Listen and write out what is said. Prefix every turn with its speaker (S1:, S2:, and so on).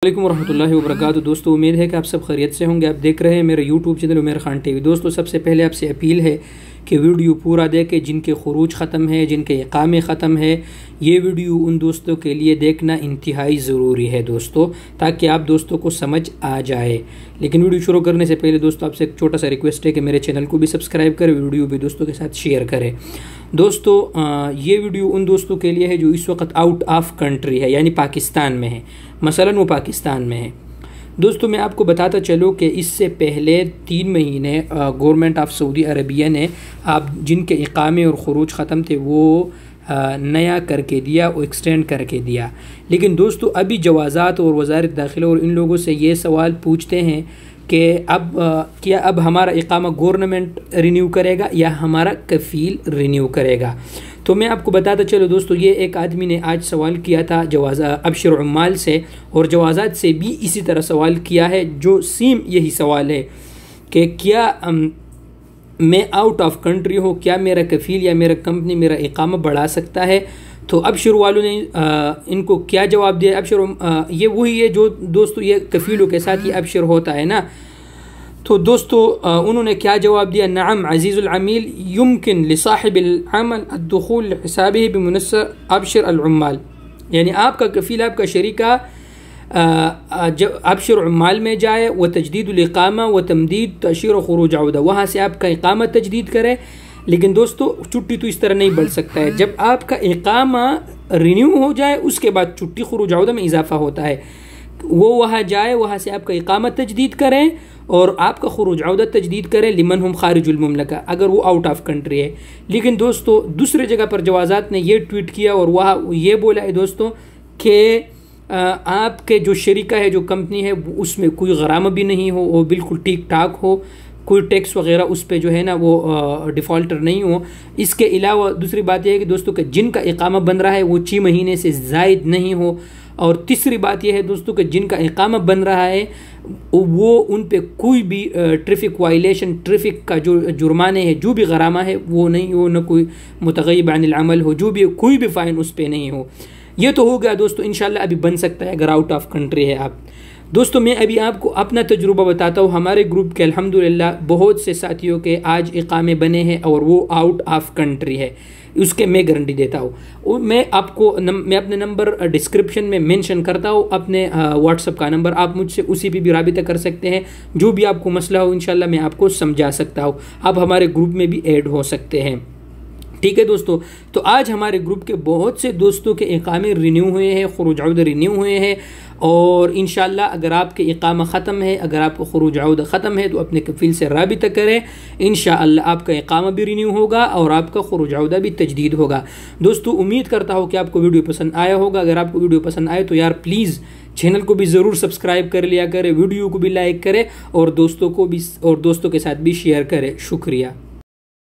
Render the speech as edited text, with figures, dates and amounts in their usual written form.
S1: वालेकुम रहमतुल्लाहि व बरकातुहू। दोस्तों, उम्मीद है कि आप सब खैरियत से होंगे। आप देख रहे हैं मेरे यूट्यूब चैनल उमेर खान टीवी। दोस्तों, सबसे पहले आपसे अपील है कि वीडियो पूरा देखें जिनके खुरूज ख़त्म है, जिनके इकामे ख़त्म है। ये वीडियो उन दोस्तों के लिए देखना इंतहाई ज़रूरी है दोस्तों, ताकि आप दोस्तों को समझ आ जाए। लेकिन वीडियो शुरू करने से पहले दोस्तों आपसे एक छोटा सा रिक्वेस्ट है कि मेरे चैनल को भी सब्सक्राइब करें, वीडियो भी दोस्तों के साथ शेयर करें। दोस्तों, ये वीडियो उन दोस्तों के लिए है जो इस वक्त आउट ऑफ कंट्री है, यानी पाकिस्तान में है। मसलन वो पाकिस्तान में है। दोस्तों, मैं आपको बताता चलूँ कि इससे पहले 3 महीने गवर्नमेंट ऑफ सऊदी अरबिया ने आप जिनके इकामे और खुरूज ख़त्म थे वो नया करके दिया, वो एक्सटेंड करके दिया। लेकिन दोस्तों, अभी जवाज़ात और वज़ारत दाखिला और इन लोगों से ये सवाल पूछते हैं कि अब क्या अब हमारा इकामा गवर्नमेंट रिन्यू करेगा या हमारा कफ़ील रिन्यू करेगा। तो मैं आपको बताता चलो दोस्तों, ये एक आदमी ने आज सवाल किया था अबशर उम्माल से, और जवाज़ात से भी इसी तरह सवाल किया है, जो सेम यही सवाल है कि क्या मैं आउट ऑफ कंट्री हूँ, क्या मेरा कफ़ील या मेरा कंपनी मेरा इकामा बढ़ा सकता है। तो अबशर वालों ने इनको क्या जवाब दिया। अबशर ये वही है जो दोस्तों ये कफ़ीलों के साथ ये अबशर होता है ना। तो दोस्तों उन्होंने क्या जवाब दिया। नअम अज़ीज़ुल अमील युमकिन लिसाहिबिल अमल अद्दुखूल हिसाबिही बिमुनस्सर अबशर अल उम्माल, यानी आपका कफ़ील आपका शरीका जब अबशर उम्माल में जाए व तजदीदुल इकामा व तमदीद तशीर व खुरूज औदा, वहाँ से आपका इकामा तजदीद करे। लेकिन दोस्तों, छुट्टी तो इस तरह नहीं बढ़ सकता है। जब आपका इकामा रिन्यू हो जाए उसके बाद छुट्टी खुरूज औदा में इजाफा होता है। वो वहाँ जाए, वहाँ से आपका इकामा तजदीद करें और आपका खुरूज औदा तजदीद करें लिमन हम खारिजुल मुमलका, अगर वो आउट ऑफ कंट्री है। लेकिन दोस्तों, दूसरे जगह पर जवाज़ात ने ये ट्वीट किया और वहाँ ये बोला है दोस्तों कि आपके जो शरीका है, जो कंपनी है, उसमें कोई गरामा भी नहीं हो, वो बिल्कुल ठीक ठाक हो, कोई टैक्स वगैरह उस पर जो है ना वो डिफ़ॉल्टर नहीं हो। इसके अलावा दूसरी बात यह है कि दोस्तों कि जिनका इकामा बन रहा है वो 6 महीने से ज़ायद नहीं हो। और तीसरी बात यह है दोस्तों कि जिनका इकामा बन रहा है वो उन पे कोई भी ट्रैफिक वायलेशन, ट्रैफिक का जो जुर्माने है, जो भी गरामा है वो नहीं हो, न कोई मुतग़य्यब अनिल अमल हो, जो भी कोई भी फ़ाइन उस पर नहीं हो। ये तो हो गया दोस्तों, इंशाल्लाह अभी बन सकता है अगर आउट ऑफ कंट्री है आप। दोस्तों, मैं अभी आपको अपना तजुर्बा बताता हूँ। हमारे ग्रुप के अल्हम्दुलिल्लाह बहुत से साथियों के आज इकामे बने हैं और वो आउट ऑफ कंट्री है, उसके मैं गारंटी देता हूँ। मैं अपने नंबर डिस्क्रिप्शन में मेंशन करता हूँ, अपने व्हाट्सअप का नंबर, आप मुझसे उसी पे भी राबिता कर सकते हैं। जो भी आपको मसला हो इंशाल्लाह मैं आपको समझा सकता हूँ। आप हमारे ग्रुप में भी ऐड हो सकते हैं, ठीक है दोस्तों। तो आज हमारे ग्रुप के बहुत से दोस्तों के इकामे रिन्यू हुए हैं, खुरूज औदा रिन्यू हुए हैं। और इंशाल्लाह अगर आपके इकामा ख़त्म है, अगर आपका खुरूज औदा ख़त्म है, तो अपने कफ़ील से राबिता करें। इंशाअल्लाह आपका इकामा भी रिन्यू होगा और आपका खुरूज औदा भी तजदीद होगा। दोस्तों, उम्मीद करता हूँ कि आपको वीडियो पसंद आया होगा। अगर आपको वीडियो पसंद आए तो यार प्लीज़ चैनल को भी ज़रूर सब्सक्राइब कर लिया करें, वीडियो को भी लाइक करें और दोस्तों के साथ भी शेयर करें। शुक्रिया।